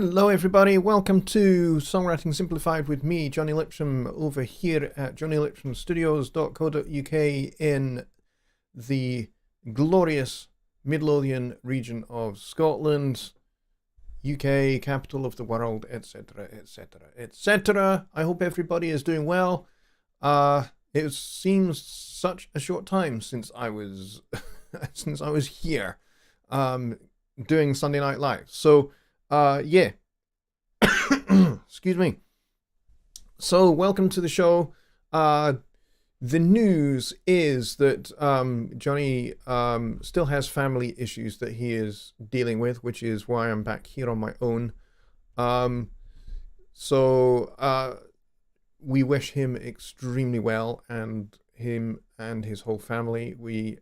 Hello everybody, welcome to Songwriting Simplified with me, Jonny Lipsham, over here at jonnylipshamstudios.co.uk in the glorious Midlothian region of Scotland, UK, capital of the world, etc, etc, etc. I hope everybody is doing well. It seems such a short time since I was since I was here doing Sunday Night Live. So yeah. Excuse me. So welcome to the show. The news is that Jonny still has family issues that he is dealing with, which is why I'm back here on my own. So we wish him extremely well, and him and his whole family. We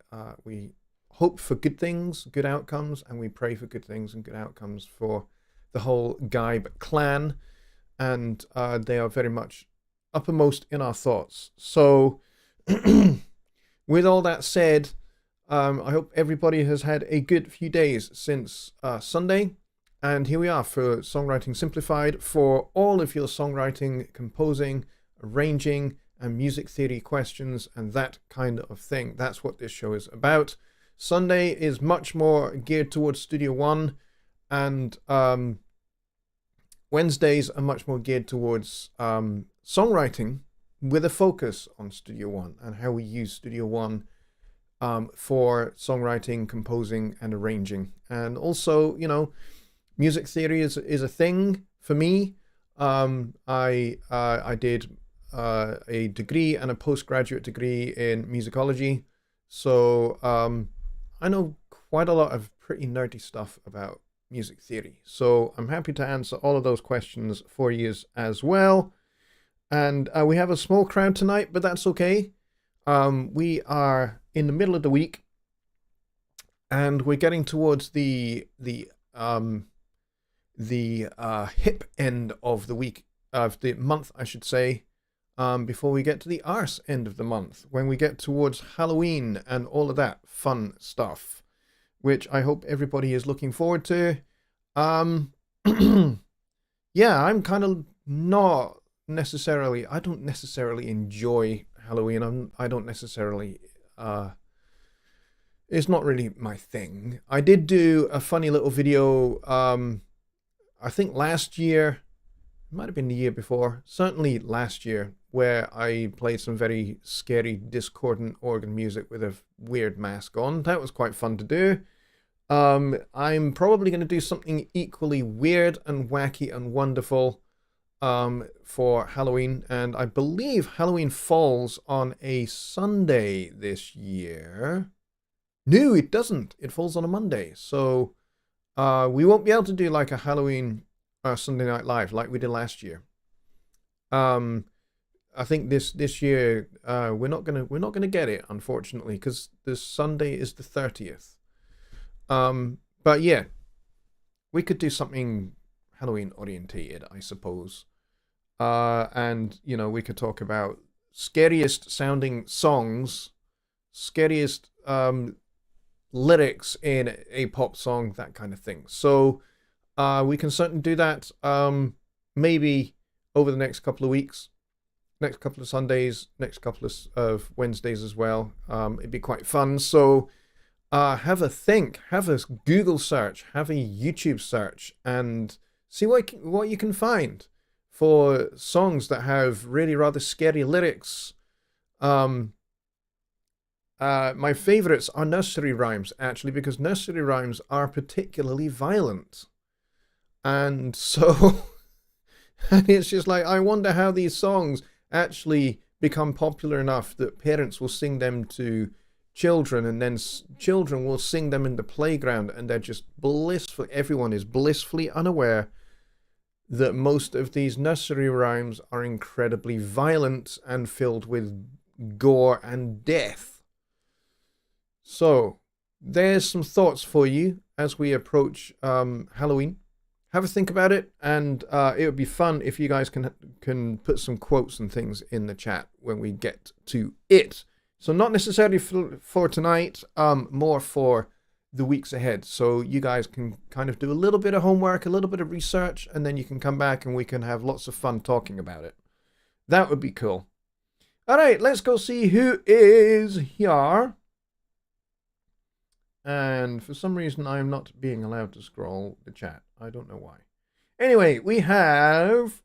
hope for good things, good outcomes, and we pray for good things and good outcomes for the whole Gybe clan, and they are very much uppermost in our thoughts. So with all that said, I hope everybody has had a good few days since Sunday, and here we are for Songwriting Simplified for all of your songwriting, composing, arranging, and music theory questions and that kind of thing. That's what this show is about. Sunday is much more geared towards Studio One, and Wednesdays are much more geared towards songwriting, with a focus on Studio One and how we use Studio One for songwriting, composing, and arranging. And also, you know, music theory is a thing for me. I did a degree and a postgraduate degree in musicology, so I know quite a lot of pretty nerdy stuff about music theory. So I'm happy to answer all of those questions for you as well. And we have a small crowd tonight, but that's okay. We are in the middle of the week, and we're getting towards the hip end of the week, of the month, I should say, before we get to the arse end of the month, when we get towards Halloween and all of that fun stuff, which I hope everybody is looking forward to. Yeah, I'm kind of not necessarily, I don't necessarily enjoy Halloween. I don't necessarily, it's not really my thing. I did do a funny little video, I think last year, it might have been the year before, certainly last year, where I played some very scary discordant organ music with a weird mask on. That was quite fun to do. I'm probably going to do something equally weird and wacky and wonderful for Halloween, and I believe Halloween falls on a Sunday this year. No, it doesn't. It falls on a Monday, so we won't be able to do like a Halloween Sunday Night Live like we did last year. I think this year we're not gonna get it, unfortunately, because this Sunday is the 30th. But yeah, we could do something Halloween orientated, I suppose. And you know, we could talk about scariest sounding songs, scariest lyrics in a pop song, that kind of thing. So we can certainly do that, maybe over the next couple of weeks, next couple of Sundays, next couple of Wednesdays as well. It'd be quite fun. So have a think, have a Google search, have a YouTube search, and see what you can find for songs that have really rather scary lyrics. My favorites are nursery rhymes, actually, because nursery rhymes are particularly violent. And so, and it's just like, I wonder how these songs actually become popular enough that parents will sing them to children, and then children will sing them in the playground, and they're just blissful. Everyone is blissfully unaware that most of these nursery rhymes are incredibly violent and filled with gore and death. So there's some thoughts for you as we approach Halloween. Have a think about it, and it would be fun if you guys can put some quotes and things in the chat when we get to it. So not necessarily for tonight, more for the weeks ahead, so you guys can kind of do a little bit of homework, a little bit of research, and then you can come back and we can have lots of fun talking about it. That would be cool. All right, let's go see who is here. And for some reason, I'm not being allowed to scroll the chat. I don't know why. Anyway, we have,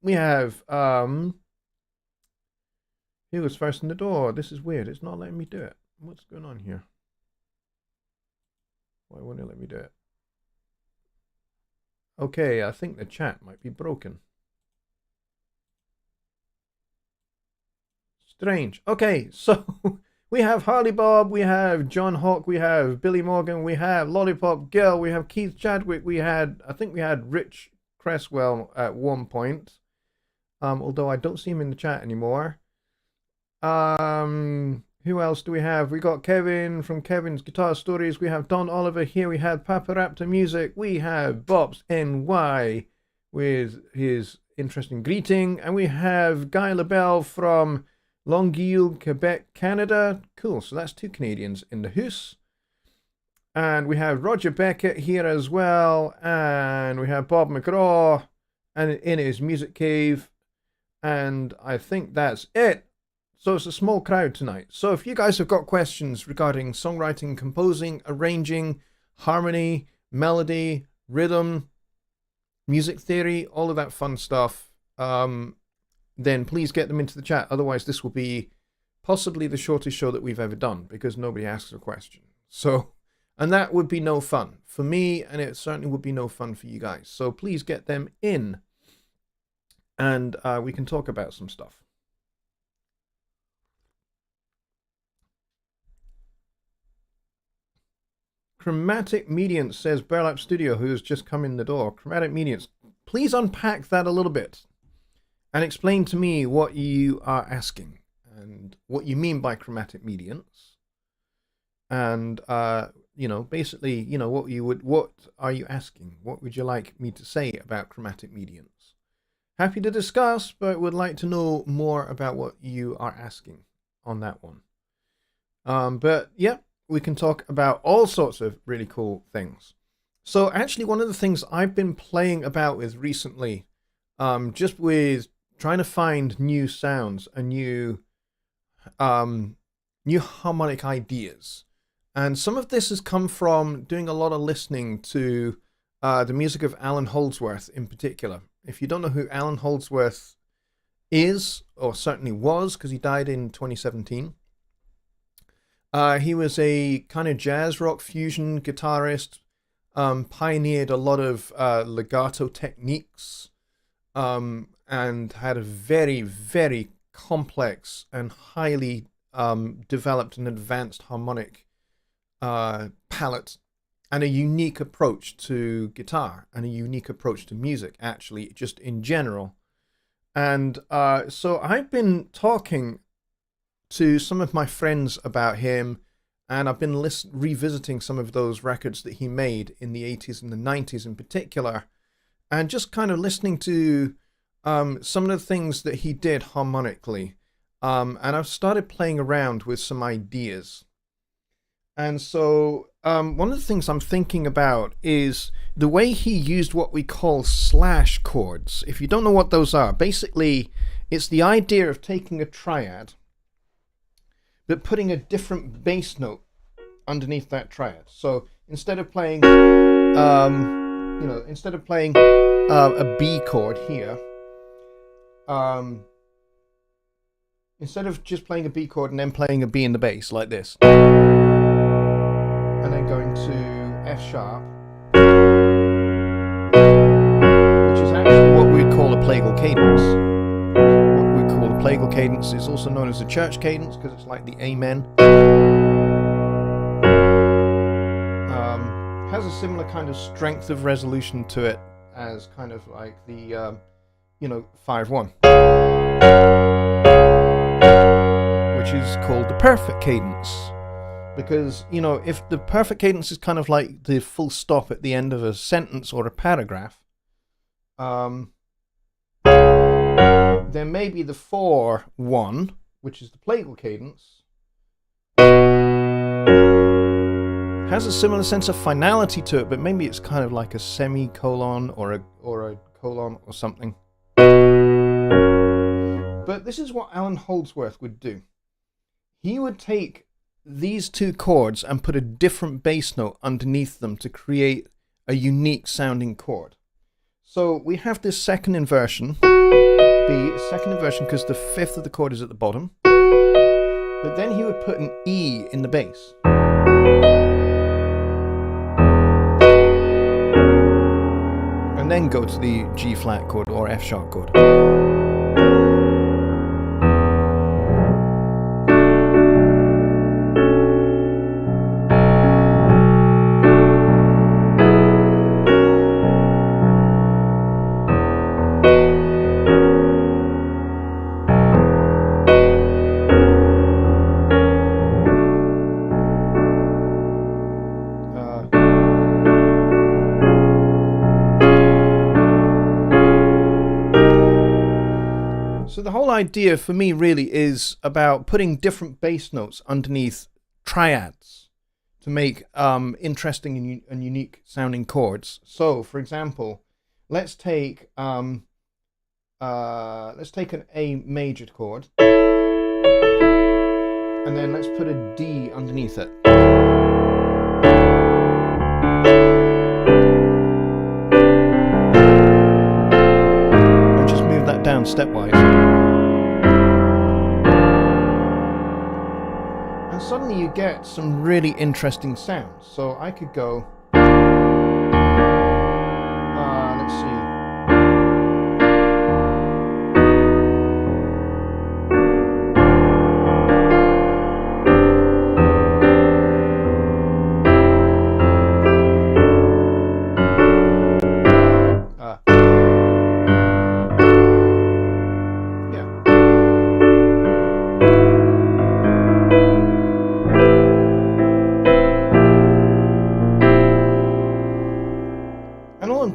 who was first in the door? This is weird. It's not letting me do it. What's going on here? Why won't it let me do it? Okay, I think the chat might be broken. Strange. Okay, so we have Harley Bob, we have John Hawk, we have Billy Morgan, we have Lollipop Girl, we have Keith Chadwick, I think we had Rich Cresswell at one point. Although I don't see him in the chat anymore. Who else do we have? We got Kevin from Kevin's Guitar Stories. We have Don Oliver here. We have Papa Raptor Music. We have Bob's NY with his interesting greeting. And we have Guy LaBelle from Longueuil, Quebec, Canada. Cool. So that's 2 Canadians in the house. And we have Roger Beckett here as well. And we have Bob McGraw and in his music cave. And I think that's it. So it's a small crowd tonight. So if you guys have got questions regarding songwriting, composing, arranging, harmony, melody, rhythm, music theory, all of that fun stuff, then please get them into the chat. Otherwise, this will be possibly the shortest show that we've ever done because nobody asks a question. So, and that would be no fun for me, and it certainly would be no fun for you guys. So please get them in, and we can talk about some stuff. Chromatic Mediance, says Burlap Studio, who has just come in the door. Chromatic Mediance, please unpack that a little bit and explain to me what you are asking and what you mean by chromatic mediance. And, you know, basically, you know, what are you asking? What would you like me to say about chromatic mediance? Happy to discuss, but would like to know more about what you are asking on that one. But yeah, we can talk about all sorts of really cool things. So actually, one of the things I've been playing about with recently, just with trying to find new sounds and new harmonic ideas. And some of this has come from doing a lot of listening to the music of Alan Holdsworth in particular. If you don't know who Alan Holdsworth is, or certainly was, because he died in 2017, he was a kind of jazz rock fusion guitarist, pioneered a lot of legato techniques, and had a very, very complex and highly developed and advanced harmonic palette, and a unique approach to guitar and a unique approach to music, actually, just in general. And so I've been talking to some of my friends about him, and I've been revisiting some of those records that he made in the 80s and the 90s in particular, and just kind of listening to some of the things that he did harmonically. And I've started playing around with some ideas. And so one of the things I'm thinking about is the way he used what we call slash chords. If you don't know what those are, basically it's the idea of taking a triad but putting a different bass note underneath that triad. So instead of playing, instead of playing a B chord here, instead of just playing a B chord and then playing a B in the bass like this, and then going to F sharp, which is actually what we'd call a plagal cadence. What we call a plagal cadence is also known as a church cadence because it's like the Amen. Has a similar kind of strength of resolution to it as kind of like the 5/1, which is called the perfect cadence. Because, if the perfect cadence is kind of like the full stop at the end of a sentence or a paragraph, then maybe the 4/1, which is the plagal cadence, has a similar sense of finality to it, but maybe it's kind of like a semicolon or a colon or something. But this is what Alan Holdsworth would do. He would take these two chords and put a different bass note underneath them to create a unique sounding chord. So we have this second inversion, B, second inversion because the fifth of the chord is at the bottom. But then he would put an E in the bass. And then go to the G flat chord or F sharp chord. So the whole idea for me really is about putting different bass notes underneath triads to make interesting and unique sounding chords. So, for example, let's take an A major chord, and then let's put a D underneath it. And just move that down stepwise. And suddenly you get some really interesting sounds. So I could go, let's see.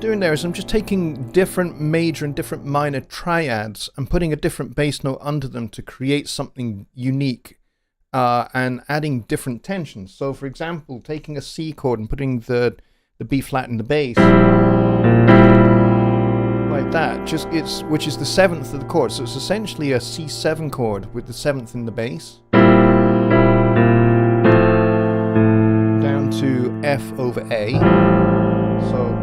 Doing there is I'm just taking different major and different minor triads and putting a different bass note under them to create something unique and adding different tensions. So for example, taking a C chord and putting the B flat in the bass like that, which is the seventh of the chord. So it's essentially a C7 chord with the seventh in the bass down to F over A. So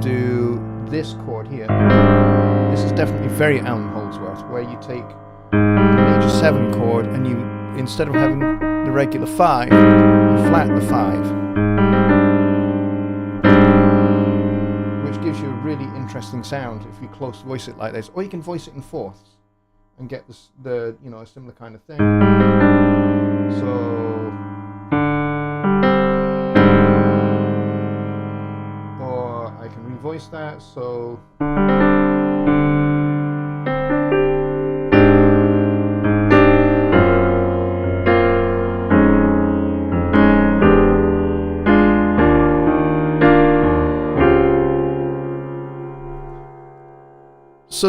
do this chord here. This is definitely very Alan Holdsworth, where you take the major 7 chord and you, instead of having the regular 5, you flat the 5, which gives you a really interesting sound if you close voice it like this, or you can voice it in fourths and get this, a similar kind of thing. So voice that, so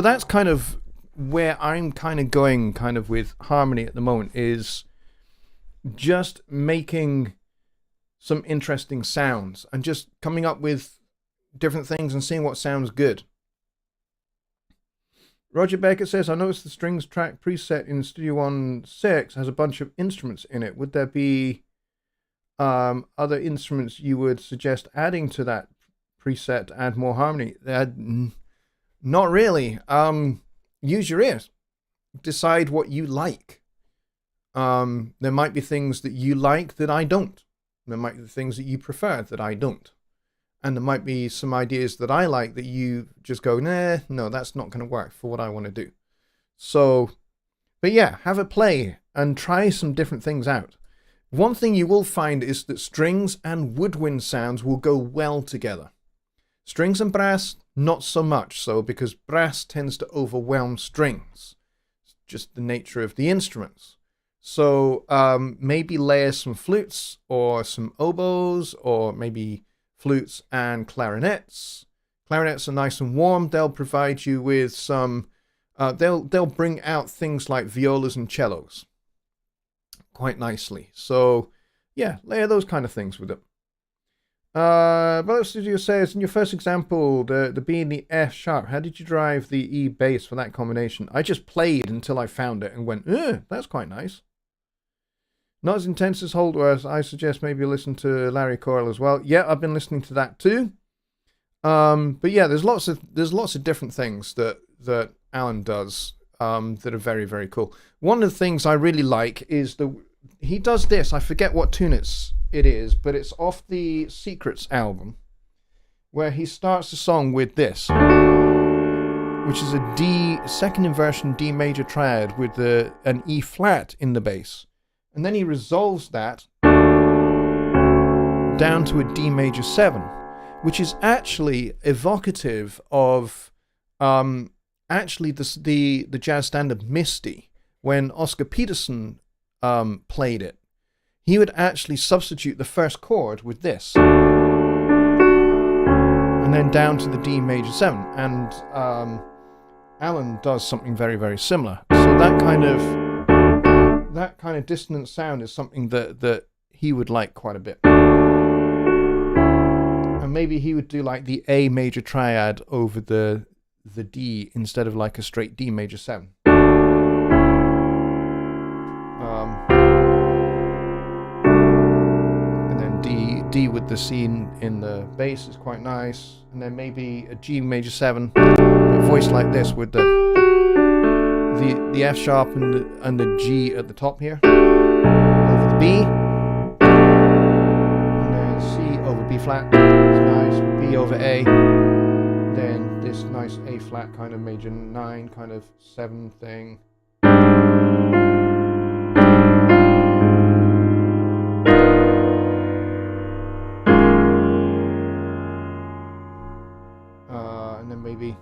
that's kind of where I'm kind of going kind of with harmony at the moment, is just making some interesting sounds and just coming up with different things and seeing what sounds good. Roger Beckett says, I noticed the strings track preset in Studio One 6 has a bunch of instruments in it. Would there be other instruments you would suggest adding to that preset to add more harmony? Not really. Use your ears. Decide what you like. There might be things that you like that I don't. There might be things that you prefer that I don't. And there might be some ideas that I like that you just go, nah, no, that's not going to work for what I want to do. So, but yeah, have a play and try some different things out. One thing you will find is that strings and woodwind sounds will go well together. Strings and brass, not so much so, because brass tends to overwhelm strings. It's just the nature of the instruments. So maybe layer some flutes or some oboes, or maybe flutes and clarinets. Clarinets are nice and warm. They'll provide you with some, they'll bring out things like violas and cellos. quite nicely. So yeah, layer those kind of things with it. But Studio says, in your first example, the B and the F sharp, how did you drive the E bass for that combination? I just played until I found it and went, that's quite nice. Not as intense as Holdworth. I suggest maybe listen to Larry Coyle as well. Yeah, I've been listening to that too. But yeah, there's lots of different things that Alan does that are very, very cool. One of the things I really like is he does this. I forget what tune it is, but it's off the Secrets album, where he starts the song with this, which is a D second inversion D major triad with an E flat in the bass, and then he resolves that down to a D major 7, which is actually evocative of actually the jazz standard Misty. When Oscar Peterson played it, he would actually substitute the first chord with this, and then down to the D major 7. And Alan does something very, very similar. So that kind of dissonant sound is something that he would like quite a bit. And maybe he would do like the A major triad over the D instead of like a straight D major 7. D with the C in the bass is quite nice, and then maybe a G major 7, a voice like this with the F sharp and the G at the top here, over the B, and then C over B flat, it's nice, B over A, then this nice A flat kind of major 9 kind of 7 thing. And then maybe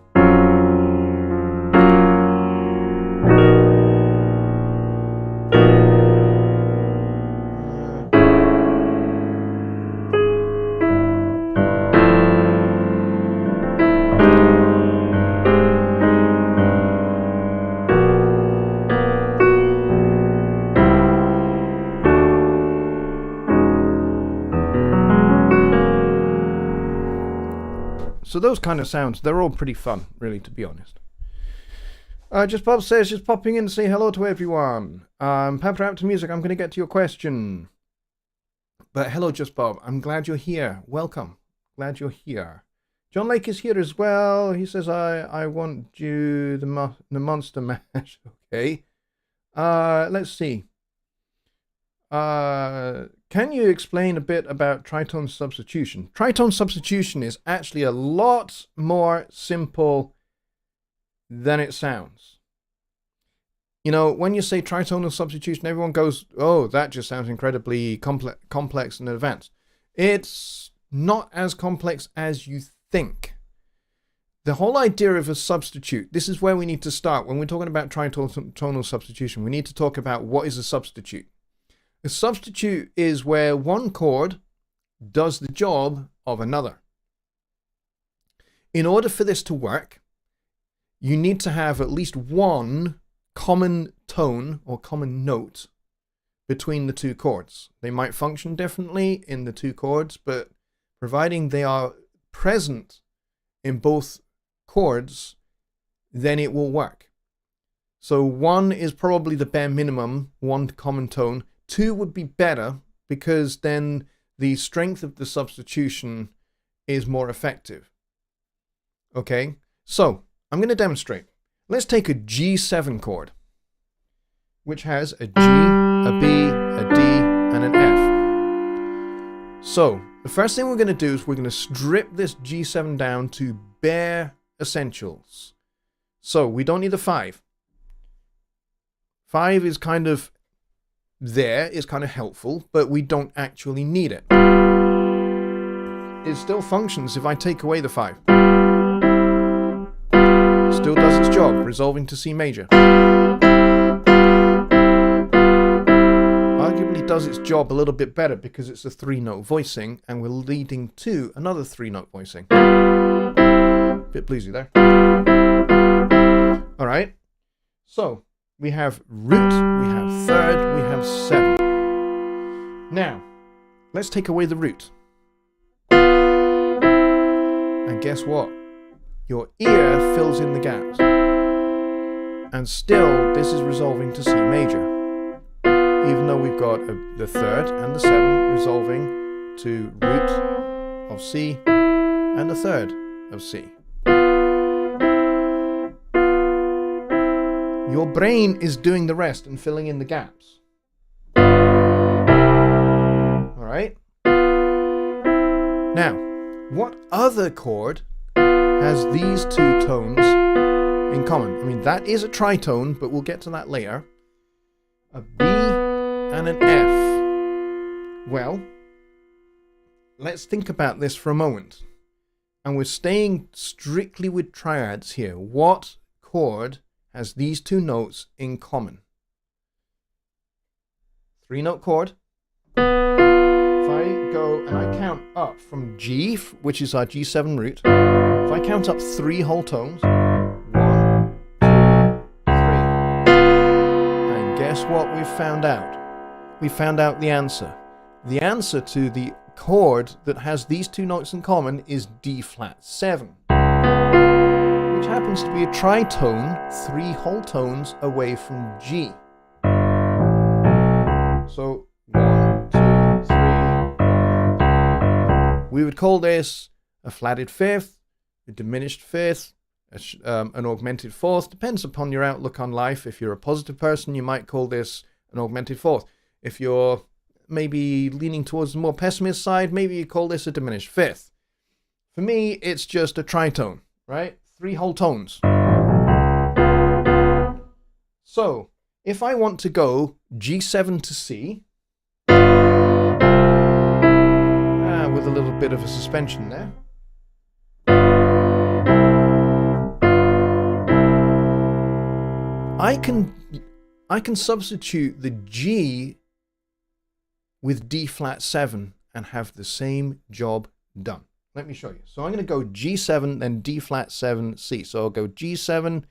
so those kind of sounds, they're all pretty fun, really, to be honest. Just Bob says, just popping in to say hello to everyone. Pepper out to music, I'm going to get to your question. But hello, Just Bob, I'm glad you're here. Welcome. Glad you're here. John Lake is here as well. He says, I want you the Monster Mash. Okay. Let's see. Can you explain a bit about tritone substitution? Tritone substitution is actually a lot more simple than it sounds. You know, when you say tritonal substitution, everyone goes, oh, that just sounds incredibly complex and advanced. It's not as complex as you think. The whole idea of a substitute, this is where we need to start. When we're talking about tritonal substitution, we need to talk about what is a substitute. A substitute is where one chord does the job of another. In order for this to work, you need to have at least one common tone or common note between the two chords. They might function differently in the two chords, but providing they are present in both chords, then it will work. So one is probably the bare minimum, one common tone. 2 would be better because then the strength of the substitution is more effective. Okay, so I'm going to demonstrate. Let's take a G7 chord, which has a G, a B, a D, and an F. So the first thing we're going to do is we're going to strip this G7 down to bare essentials. So we don't need a 5. 5 is kind of there, is kind of helpful, but we don't actually need it. It still functions if I take away the 5. Still does its job, resolving to C major. Arguably does its job a little bit better because it's a 3-note voicing and we're leading to another 3-note voicing. Bit bluesy there. Alright, so we have root, we have third, we have 7. Now, let's take away the root. And guess what? Your ear fills in the gaps. And still, this is resolving to C major. Even though we've got the third and the seventh resolving to root of C and the third of C. Your brain is doing the rest and filling in the gaps. Alright? Now, what other chord has these two tones in common? I mean, that is a tritone, but we'll get to that later. A B and an F. Well, let's think about this for a moment. And we're staying strictly with triads here. What chord has these two notes in common? 3-note chord. If I go and I count up from G, which is our G7 root, if I count up 3 whole tones, 1, 2, 3, and guess what we've found out? We found out the answer. The answer to the chord that has these two notes in common is D flat 7, which happens to be a tritone 3 whole tones away from G. So 1, 2, 3. We would call this a flatted fifth, a diminished fifth, an augmented fourth. Depends upon your outlook on life. If you're a positive person, you might call this an augmented fourth. If you're maybe leaning towards the more pessimist side, maybe you call this a diminished fifth. For me, it's just a tritone, right? 3 whole tones. So, if I want to go G7 to C, with a little bit of a suspension there, I can substitute the G with D flat 7 and have the same job done. Let me show you. So I'm going to go G7, then D flat 7, C. So I'll go G7,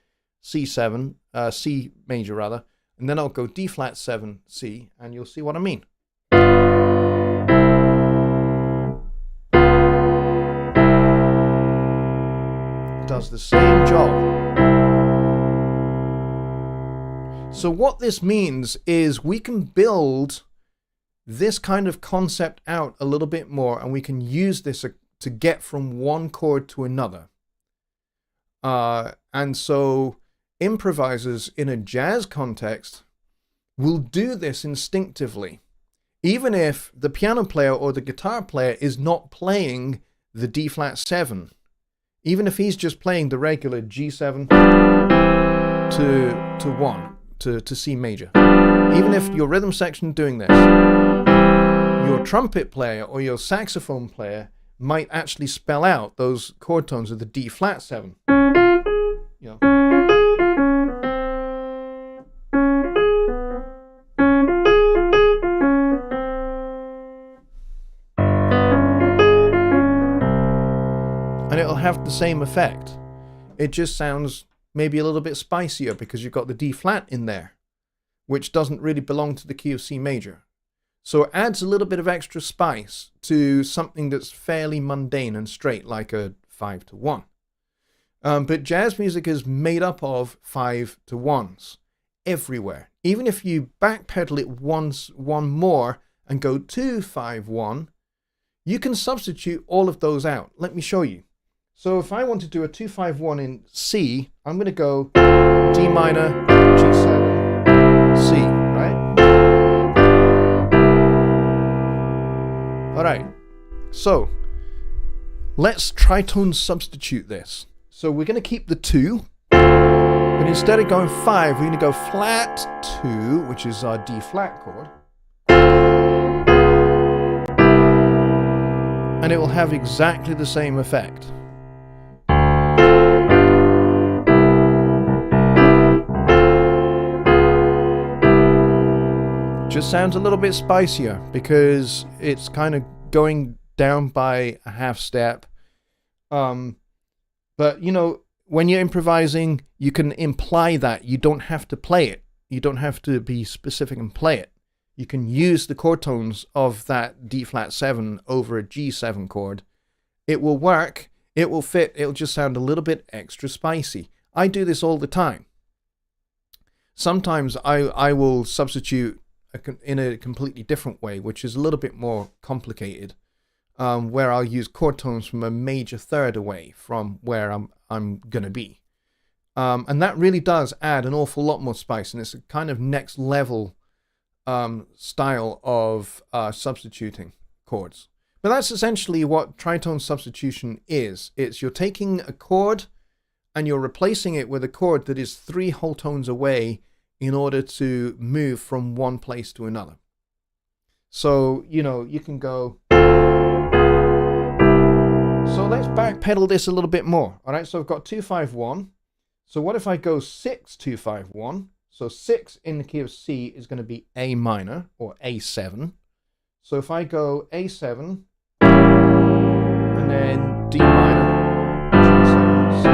C7, C major rather, and then I'll go D flat 7, C, and you'll see what I mean. It does the same job. So what this means is we can build this kind of concept out a little bit more, and we can use this to get from one chord to another. And so improvisers in a jazz context will do this instinctively, even if the piano player or the guitar player is not playing the D flat 7, even if he's just playing the regular G7 to 1. To C major. Even if your rhythm section doing this, your trumpet player or your saxophone player might actually spell out those chord tones of the D flat 7. You know. And it'll have the same effect. It just sounds maybe a little bit spicier because you've got the D flat in there, which doesn't really belong to the key of C major. So it adds a little bit of extra spice to something that's fairly mundane and straight, like a 5-to-1. But jazz music is made up of 5-to-1s everywhere. Even if you backpedal it one more and go 2-5-1, you can substitute all of those out. Let me show you. So if I want to do a 2-5-1 in C, I'm going to go D minor, G7, C, right? All right. So let's tritone substitute this. So we're going to keep the 2, but instead of going 5, we're going to go flat 2, which is our D flat chord. And it will have exactly the same effect. Just sounds a little bit spicier because it's kind of going down by a half step. But you know, when you're improvising, you can imply that. You don't have to play it. You don't have to be specific and play it. you can use the chord tones of that D flat 7 over a G7 chord. It will work, it will fit, it'll just sound a little bit extra spicy. I do this all the time. Sometimes I will substitute in a completely different way, which is a little bit more complicated, where I'll use chord tones from a major third away from where I'm going to be. And that really does add an awful lot more spice, and it's a kind of next level style of substituting chords. But that's essentially what tritone substitution is. It's you're taking a chord and you're replacing it with a chord that is 3 whole tones away in order to move from one place to another. So, you know, you can go... So let's backpedal this a little bit more. All right, so I've got 2-5-1. So what if I go 6-2-5-1? So 6 in the key of C is going to be A minor, or A7. So if I go A7, and then D minor, G7, C.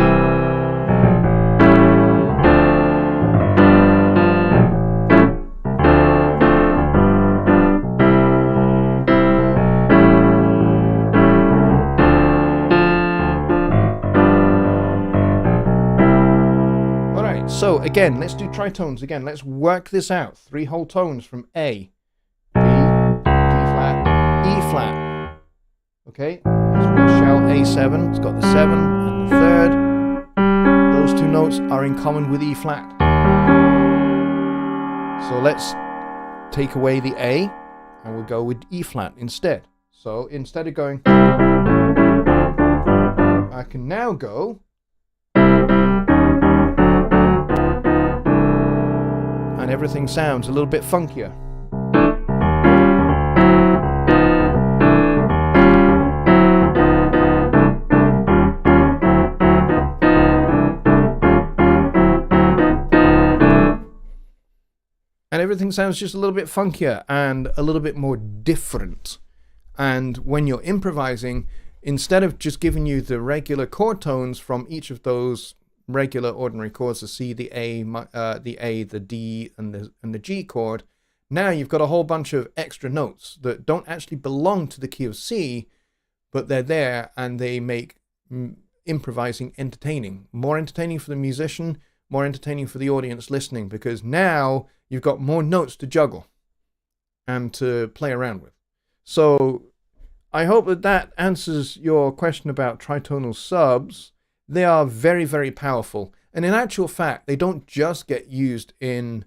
All right, so again, let's do tritones again. Let's work this out. 3 whole tones from A, B, D flat, E flat. Okay, here's my shell A7, it's got the 7 and the 3rd. Those 2 notes are in common with E flat. So let's take away the A and we'll go with E flat instead. So instead of going, I can now go, and everything sounds a little bit funkier. And everything sounds just a little bit funkier and a little bit more different. And when you're improvising, instead of just giving you the regular chord tones from each of those regular ordinary chords, the C, the A, the D, and the G chord, now you've got a whole bunch of extra notes that don't actually belong to the key of C, but they're there and they make improvising entertaining. More entertaining for the musician, more entertaining for the audience listening, because now you've got more notes to juggle and to play around with. So I hope that answers your question about tritonal subs. They are very, very powerful. And in actual fact, they don't just get used in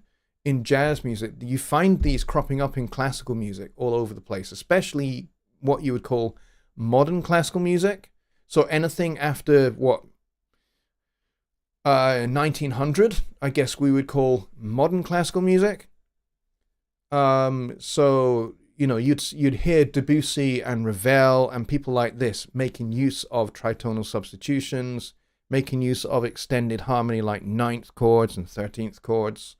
jazz music. You find these cropping up in classical music all over the place, especially what you would call modern classical music. So anything after, 1900, I guess we would call modern classical music. So, you know, you'd hear Debussy and Ravel and people like this making use of tritonal substitutions, making use of extended harmony like 9th chords and 13th chords.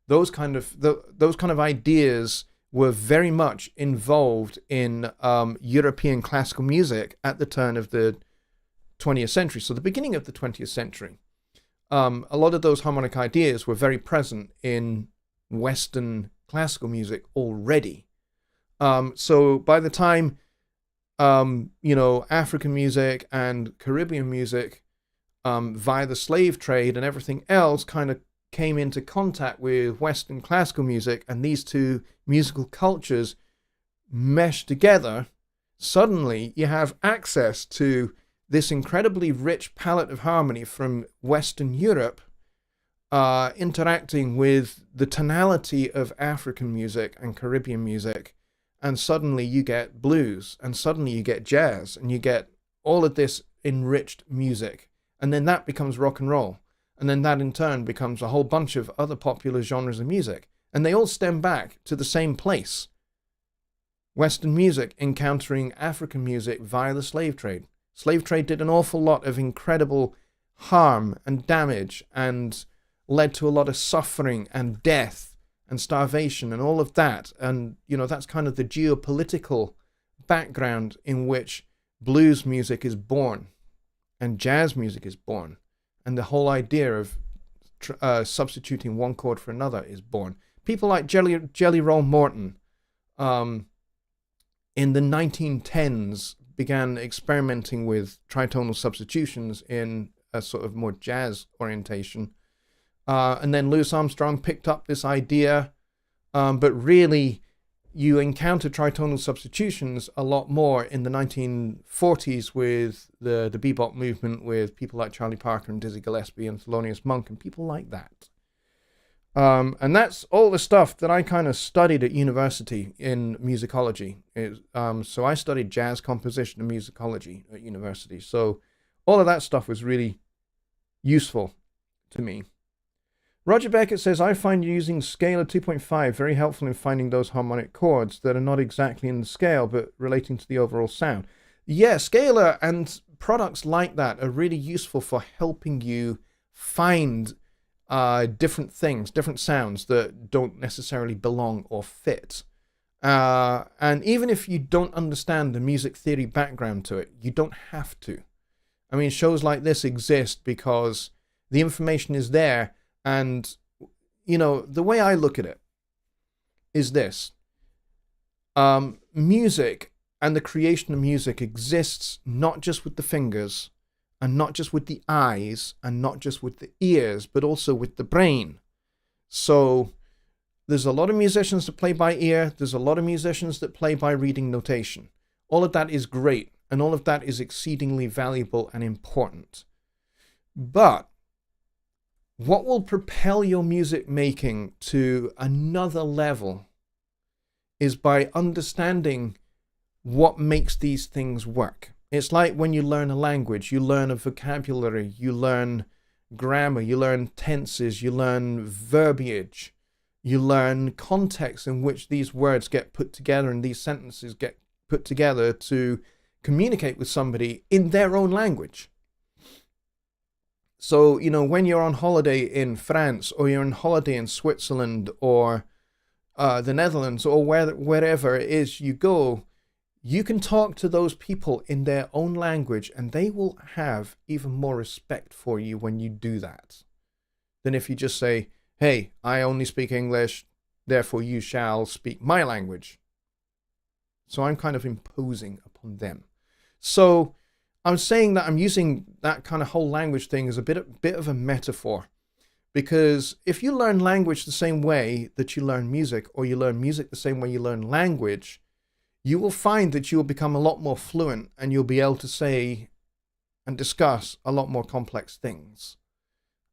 Those kind of ideas were very much involved in European classical music at the turn of the 20th century, so the beginning of the 20th century. A lot of those harmonic ideas were very present in Western classical music already. So by the time, African music and Caribbean music, via the slave trade and everything else, kind of came into contact with Western classical music, and these two musical cultures meshed together, suddenly you have access to this incredibly rich palette of harmony from Western Europe interacting with the tonality of African music and Caribbean music, and suddenly you get blues, and suddenly you get jazz, and you get all of this enriched music, and then that becomes rock and roll, and then that in turn becomes a whole bunch of other popular genres of music, and they all stem back to the same place. Western music encountering African music via the slave trade. Slave trade did an awful lot of incredible harm and damage and led to a lot of suffering and death and starvation and all of that. And, that's kind of the geopolitical background in which blues music is born and jazz music is born. And the whole idea of substituting one chord for another is born. People like Jelly Roll Morton in the 1910s began experimenting with tritonal substitutions in a sort of more jazz orientation. And then Louis Armstrong picked up this idea, but really you encounter tritonal substitutions a lot more in the 1940s with the bebop movement, with people like Charlie Parker and Dizzy Gillespie and Thelonious Monk and people like that. And that's all the stuff that I kind of studied at university in musicology. So I studied jazz composition and musicology at university. So all of that stuff was really useful to me. Roger Beckett says, I find using Scalar 2.5 very helpful in finding those harmonic chords that are not exactly in the scale, but relating to the overall sound. Yeah, Scalar and products like that are really useful for helping you find different things, different sounds that don't necessarily belong or fit. And even if you don't understand the music theory background to it, you don't have to. I mean, shows like this exist because the information is there. And, you know, the way I look at it is this. Music and the creation of music exists not just with the fingers, and not just with the eyes, and not just with the ears, but also with the brain. So there's a lot of musicians that play by ear. There's a lot of musicians that play by reading notation. All of that is great, and all of that is exceedingly valuable and important. But what will propel your music making to another level is by understanding what makes these things work. It's like when you learn a language, you learn a vocabulary, you learn grammar, you learn tenses, you learn verbiage, you learn context in which these words get put together and these sentences get put together to communicate with somebody in their own language. So, you know, when you're on holiday in France, or you're on holiday in Switzerland, or the Netherlands, or wherever it is you go, you can talk to those people in their own language, and they will have even more respect for you when you do that than if you just say, hey, I only speak English, therefore you shall speak my language. So I'm kind of imposing upon them. So I'm saying that I'm using that kind of whole language thing as a bit of a metaphor, because if you learn language the same way that you learn music, or you learn music the same way you learn language, you will find that you will become a lot more fluent, and you'll be able to say and discuss a lot more complex things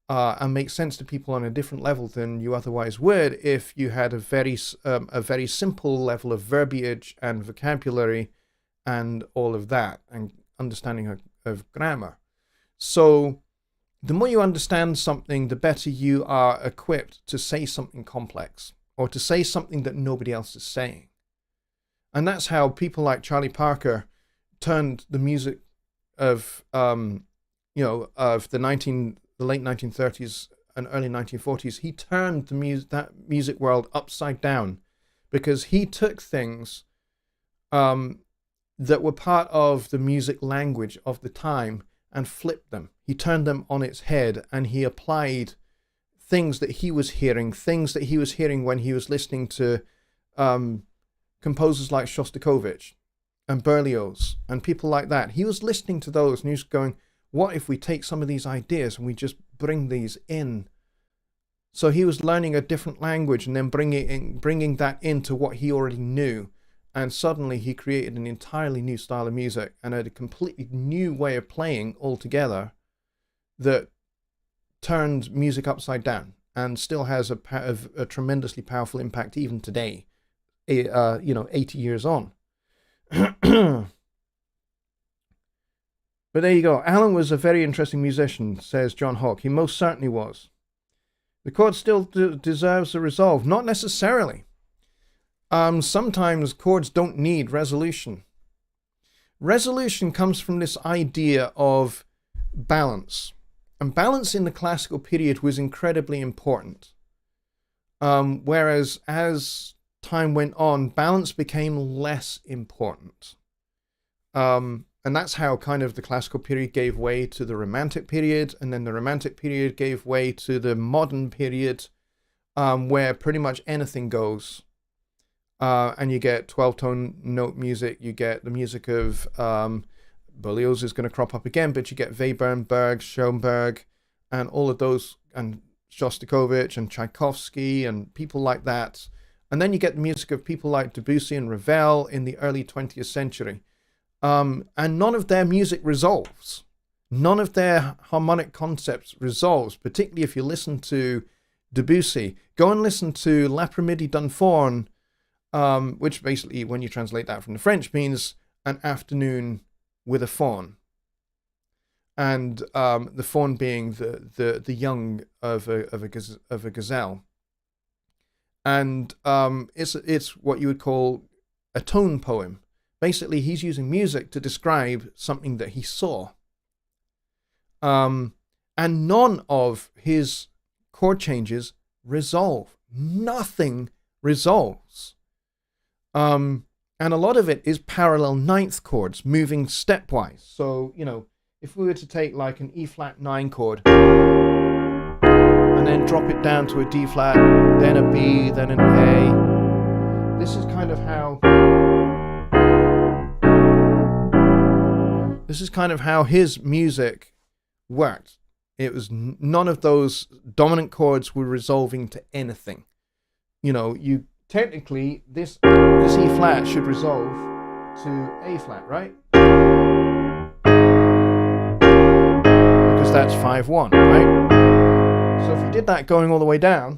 and make sense to people on a different level than you otherwise would if you had a very simple level of verbiage and vocabulary and all of that, and understanding of grammar. So the more you understand something, the better you are equipped to say something complex, or to say something that nobody else is saying. And that's how people like Charlie Parker turned the music of of the late 1930s and early 1940s. He turned that music world upside down, because he took things that were part of the music language of the time and flipped them. He turned them on its head, and he applied things that he was hearing when he was listening to composers like Shostakovich and Berlioz and people like that. He was listening to those, and he was going, what if we take some of these ideas and we just bring these in? So he was learning a different language and then bringing that into what he already knew. And suddenly he created an entirely new style of music and a completely new way of playing altogether that turned music upside down and still has a tremendously powerful impact even today, 80 years on. But there you go. Alan was a very interesting musician, says John Hawke. He most certainly was. The chord still deserves a resolve. Not necessarily. Sometimes chords don't need resolution. Resolution comes from this idea of balance. And balance in the classical period was incredibly important. Whereas as time went on, balance became less important. And that's how kind of the classical period gave way to the Romantic period, and then the Romantic period gave way to the modern period, where pretty much anything goes. and you get 12-tone note music. You get the music of Berlioz is going to crop up again, but you get Webern, Berg, Schoenberg, and all of those, and Shostakovich and Tchaikovsky and people like that. And then you get the music of people like Debussy and Ravel in the early 20th century. And none of their music resolves. None of their harmonic concepts resolves, particularly if you listen to Debussy. Go and listen to L'après-midi d'un faune, which basically, when you translate that from the French, means an afternoon with a fawn. And the fawn being the young of a gazelle. And it's what you would call a tone poem. Basically, he's using music to describe something that he saw. And none of his chord changes resolve. Nothing resolves. And a lot of it is parallel ninth chords moving stepwise. So, you know, if we were to take like an E flat 9 chord and then drop it down to a D flat, then a B, then an A, this is kind of how his music worked. It was none of those dominant chords were resolving to anything. You know, you technically this E flat should resolve to A flat, right? Because that's 5-1, right? So if you did that going all the way down,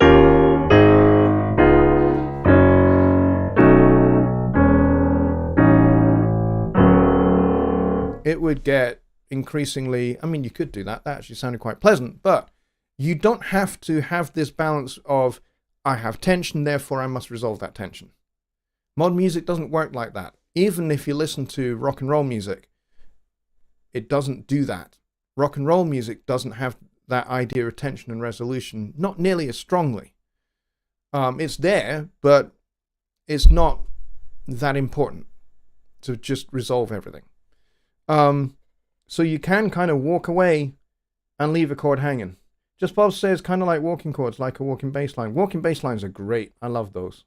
it would get increasingly, I mean, you could do that. That actually sounded quite pleasant, but you don't have to have this balance of, I have tension, therefore I must resolve that tension. Modern music doesn't work like that. Even if you listen to rock and roll music, it doesn't do that. Rock and roll music doesn't have that idea of tension and resolution, not nearly as strongly. It's there, but it's not that important to just resolve everything. So you can kind of walk away and leave a chord hanging. Just Bob says kind of like walking chords, like a walking bass line. Walking bass lines are great. I love those.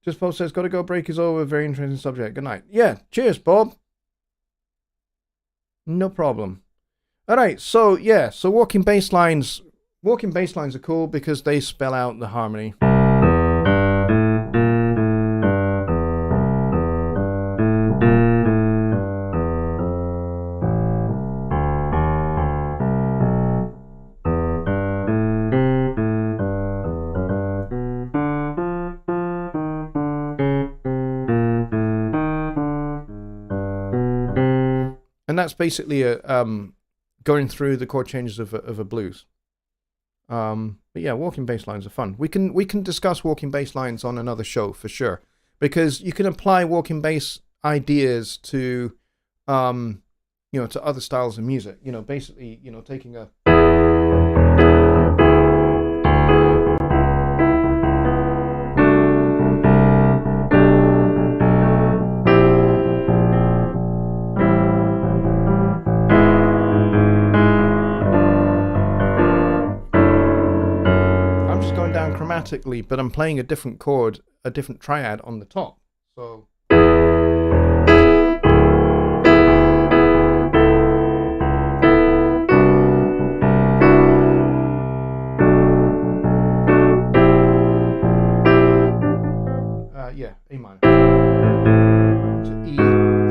Just Bob says, gotta go, break is over. Very interesting subject. Good night. Yeah, cheers, Bob. No problem. All right, so yeah, so walking bass lines are cool because they spell out the harmony. And that's basically going through the chord changes of a blues. But yeah, walking bass lines are fun. We can discuss walking bass lines on another show for sure, because you can apply walking bass ideas to to other styles of music. You know, basically, you know, taking a chromatically, but I'm playing a different chord, a different triad on the top. So yeah, A minor to E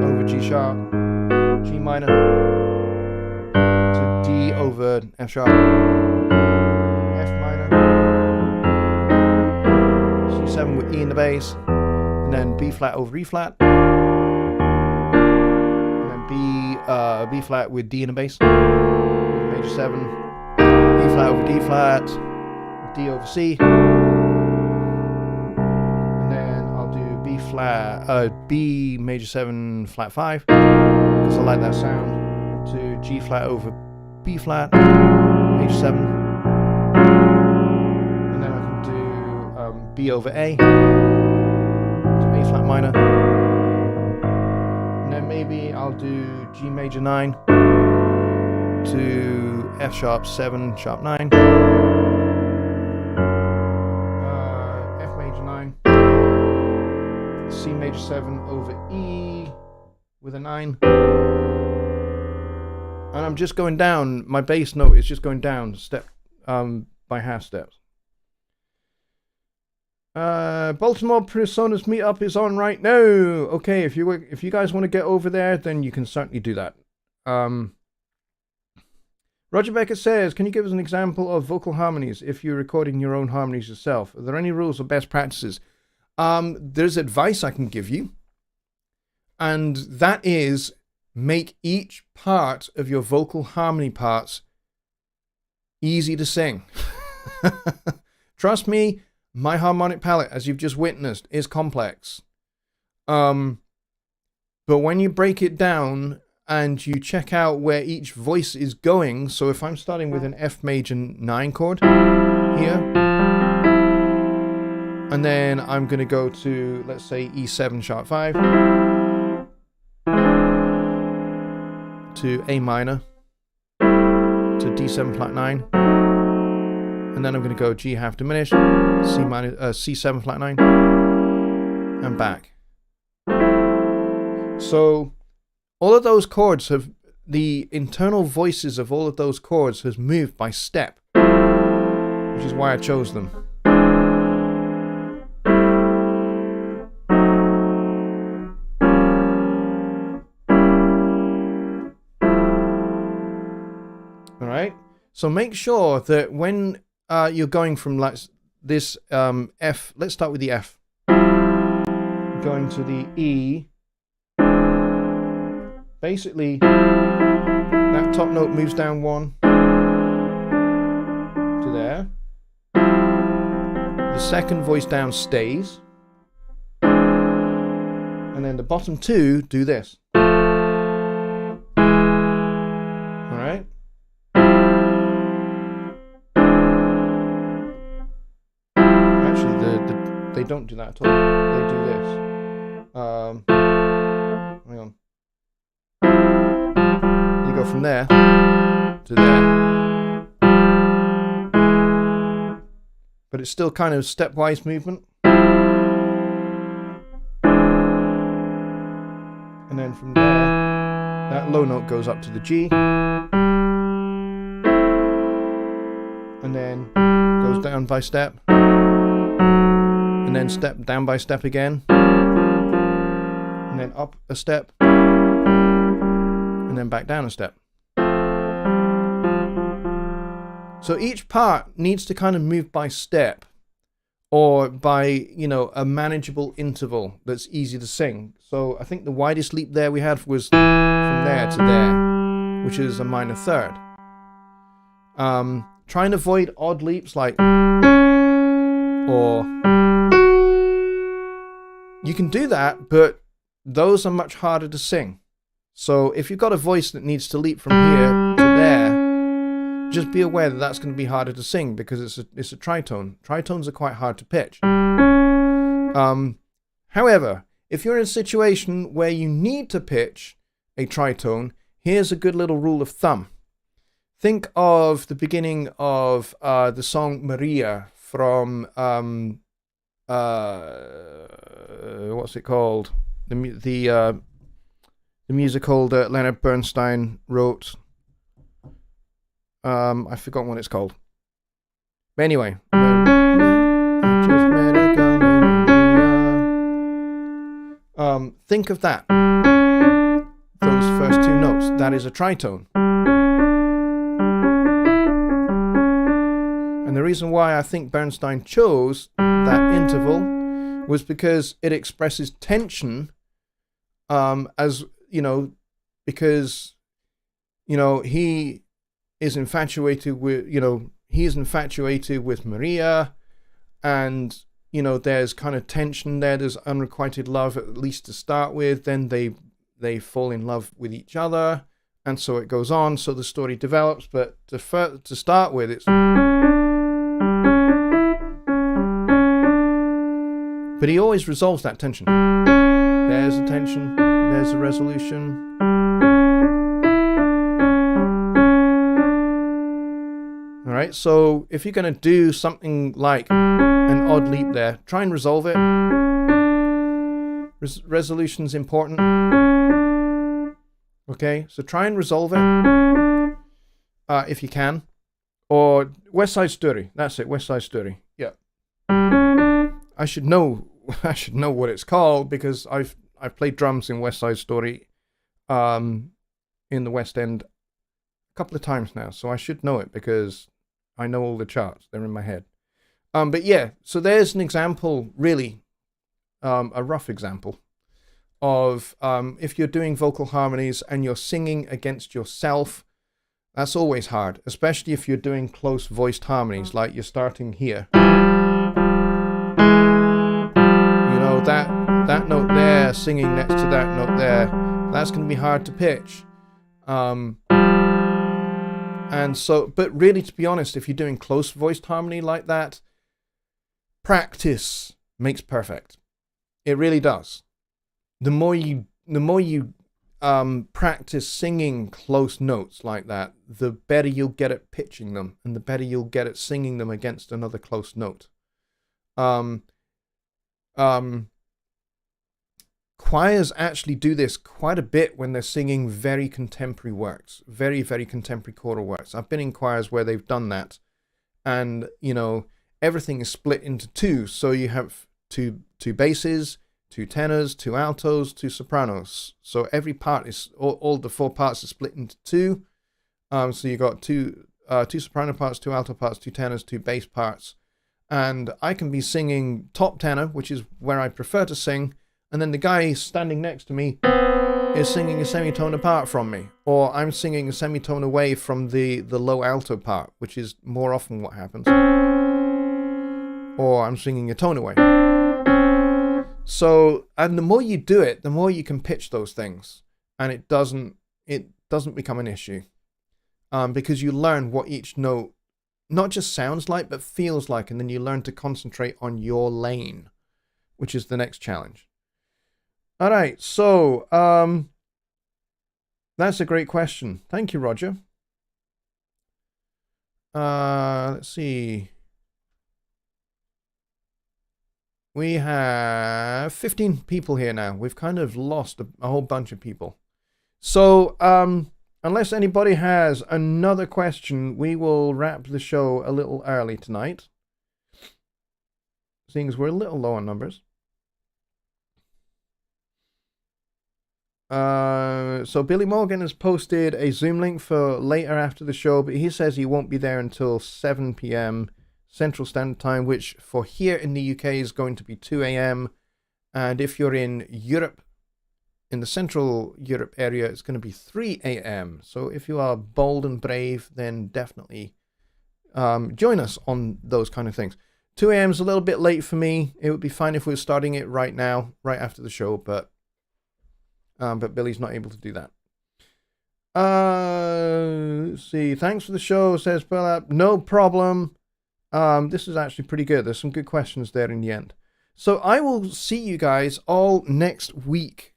over G sharp, G minor to D over F sharp, F minor, C7 with E in the bass, and then B flat over E flat, and then B flat with D in the bass, major 7, E flat over D flat, D over C, and then I'll do B flat, B major 7 flat 5, because I like that sound, to G flat over B flat, major 7, and then I can do B over A, to A flat minor, and then maybe I'll do G major 9 to F sharp 7 sharp 9, C major 7 over E with a 9. And I'm just going down. My bass note is just going down step by half steps. Baltimore Personas meetup is on right now. Okay, if you guys want to get over there, then you can certainly do that. Roger Beckett says, can you give us an example of vocal harmonies if you're recording your own harmonies yourself? Are there any rules or best practices? There's advice I can give you, and that is make each part of your vocal harmony parts easy to sing. Trust me, my harmonic palette, as you've just witnessed, is complex. But when you break it down and you check out where each voice is going, so if I'm starting with an F major 9 chord here, and then I'm going to go to, let's say, E7 sharp 5, to A minor, to D7 flat 9, and then I'm going to go G half diminished, C7 flat 9, and back. So all of those chords have, the internal voices of all of those chords has moved by step, which is why I chose them. All right. So make sure that when you're going from like this F, let's start with the F, going to the E. Basically, that top note moves down 1 to there. The second voice down stays. And then the bottom 2 do this. Alright? Actually, they don't do that at all. They do this. Hang on. You go from there to there, but it's still kind of stepwise movement. And then from there, that low note goes up to the G, and then goes down by step, and then step down by step again, and then up a step, and then back down a step. So each part needs to kind of move by step, or by, you know, a manageable interval that's easy to sing. So I think the widest leap there we had was from there to there, which is a minor third. Try and avoid odd leaps like or. You can do that, but those are much harder to sing. So if you've got a voice that needs to leap from here to there, just be aware that that's going to be harder to sing because it's a tritone. Tritones are quite hard to pitch. However, if you're in a situation where you need to pitch a tritone, here's a good little rule of thumb. Think of the beginning of the song Maria from what's it called? The musical that Leonard Bernstein wrote. I forgot what it's called. But anyway. Think of that. Those first 2 notes. That is a tritone. And the reason why I think Bernstein chose that interval was because it expresses tension, as, you know, because, you know, he is infatuated with, Maria, and, you know, there's kind of tension there. There's unrequited love, at least to start with. Then they fall in love with each other, and so it goes on. So the story develops. But to start with, it's. But he always resolves that tension. There's a tension. There's a resolution. All right. So if you're going to do something like an odd leap there, try and resolve it. Resolution's important. Okay, so try and resolve it if you can. Or West Side Story. That's it, West Side Story. Yeah. I should know what it's called because I've played drums in West Side Story in the West End a couple of times now, so I should know it because I know all the charts. They're in my head. But yeah, so there's an example, really, a rough example of if you're doing vocal harmonies and you're singing against yourself. That's always hard, especially if you're doing close voiced harmonies, like you're starting here. You know, that note there, singing next to that note there, that's going to be hard to pitch. And so, but really, to be honest, if you're doing close voiced harmony like that, practice makes perfect. It really does. The more you practice singing close notes like that, the better you'll get at pitching them, and the better you'll get at singing them against another close note. Choirs actually do this quite a bit when they're singing very contemporary works, very, very contemporary choral works. I've been in choirs where they've done that, and you know, everything is split into two, so you have two basses, 2 tenors, 2 altos, 2 sopranos. So every part is, all the 4 parts are split into 2. So you got two soprano parts, 2 alto parts, 2 tenors, 2 bass parts. And I can be singing top tenor, which is where I prefer to sing, and then the guy standing next to me is singing a semitone apart from me. Or I'm singing a semitone away from the low alto part, which is more often what happens. Or I'm singing a tone away. So, and the more you do it, the more you can pitch those things, and it doesn't become an issue, because you learn what each note not just sounds like, but feels like, and then you learn to concentrate on your lane, which is the next challenge. All right, so that's a great question. Thank you, Roger. Let's see. We have 15 people here now. We've kind of lost a whole bunch of people. So, unless anybody has another question, we will wrap the show a little early tonight, seeing as we're a little low on numbers. So Billy Morgan has posted a Zoom link for later after the show, but he says he won't be there until 7 p.m. Central Standard Time, which for here in the UK is going to be 2 a.m. And if you're in Europe, in the Central Europe area, it's going to be 3 a.m. So if you are bold and brave, then definitely join us on those kind of things. 2 a.m. is a little bit late for me. It would be fine if we were starting it right now, right after the show, but Billy's not able to do that. Let's see. Thanks for the show, says Burlap. No problem. This is actually pretty good. There's some good questions there in the end. So I will see you guys all next week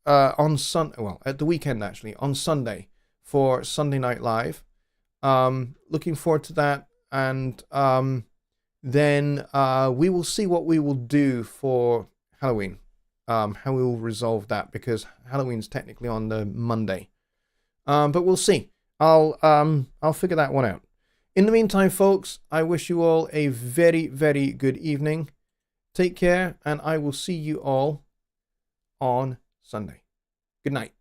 on at the weekend actually, on Sunday for Sunday Night Live. Looking forward to that, and then we will see what we will do for Halloween. How we will resolve that, because Halloween's technically on the Monday. But we'll see. I'll figure that one out. In the meantime, folks, I wish you all a very, very good evening. Take care, and I will see you all on Sunday. Good night.